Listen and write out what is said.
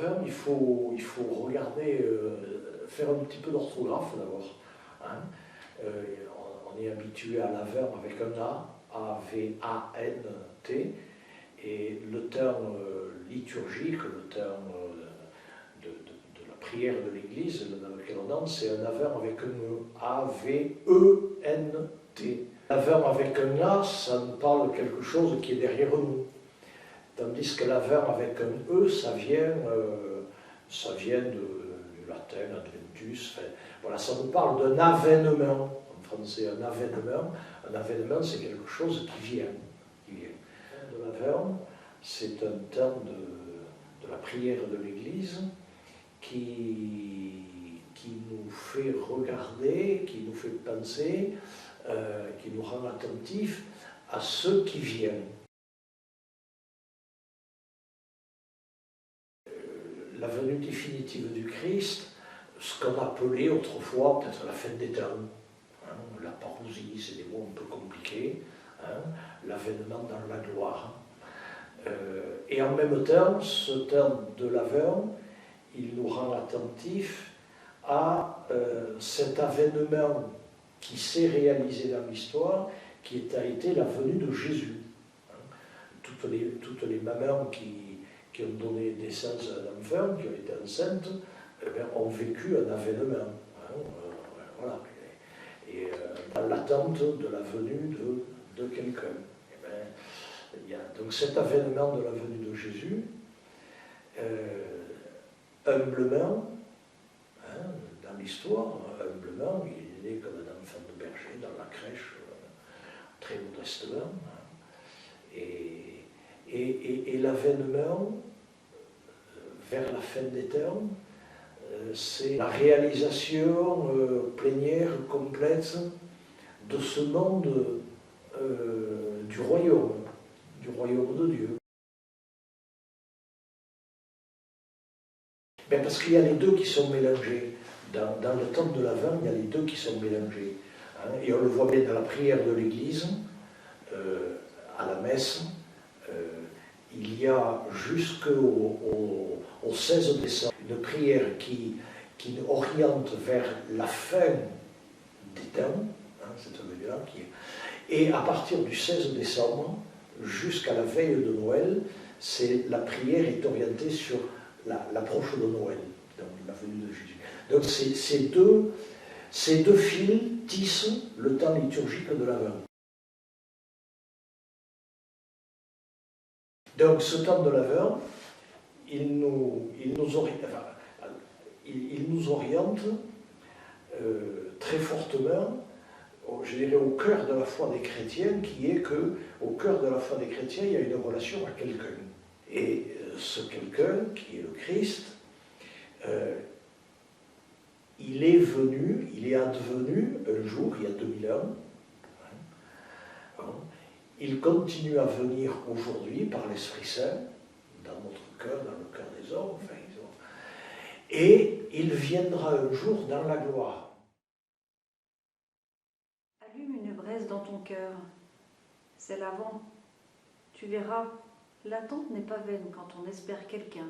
Laverne, il faut regarder, faire un petit peu d'orthographe d'abord. Hein. On est habitué à Laverne avec un A, A-V-A-N-T, et le terme liturgique, le terme de la prière de l'Église dans lequel on entre, c'est un Laverne avec un E, A-V-E-N-T. Laverne avec un A, ça nous parle de quelque chose qui est derrière nous. Tandis que Laverne avec un E, ça vient du latin, adventus. Enfin, voilà, ça nous parle d'un avènement. En français, un avènement. Un avènement, c'est quelque chose qui vient. De Laverne, c'est un terme de la prière de l'Église qui nous fait regarder, qui nous fait penser, qui nous rend attentifs à ceux qui viennent. La venue définitive du Christ, ce qu'on appelait autrefois peut-être la fin des temps, hein, la parousie, c'est des mots un peu compliqués, hein, l'avènement dans la gloire. Et en même temps, ce terme de Laverne, il nous rend attentifs à cet avènement qui s'est réalisé dans l'histoire, qui a été la venue de Jésus. Hein. Toutes les mamans qui ont donné naissance à un enfant, qui ont été enceintes, eh bien, ont vécu un avènement. Hein, voilà. Et dans l'attente de la venue de quelqu'un. Eh bien, il y a donc cet avènement de la venue de Jésus, humblement, hein, dans l'histoire, humblement, il est né comme un enfant de berger dans la crèche, très modestement. Hein, et l'avènement, vers la fin des temps, c'est la réalisation plénière, complète de ce monde du royaume de Dieu. Ben parce qu'il y a les deux qui sont mélangés. Dans le temps de Laverne, il y a les deux qui sont mélangés. Hein, et on le voit bien dans la prière de l'Église, à la messe. Il y a jusqu'au 16 décembre une prière qui nous oriente vers la fin des temps, hein, cette venue-là, et à partir du 16 décembre jusqu'à la veille de Noël, la prière est orientée sur l'approche de Noël, donc la venue de Jésus. Donc ces deux fils tissent le temps liturgique de l'Avent. Donc ce temps de Laverne, il nous oriente très fortement, je dirais, au cœur de la foi des chrétiens, qui est qu'au cœur de la foi des chrétiens, il y a une relation à quelqu'un. Et ce quelqu'un, qui est le Christ, il est advenu un jour, il y a 2000 ans, hein, il continue à venir aujourd'hui par l'Esprit Saint, dans notre cœur, dans le cœur des hommes, enfin, et il viendra un jour dans la gloire. Allume une braise dans ton cœur, c'est l'avant. Tu verras, l'attente n'est pas vaine quand on espère quelqu'un.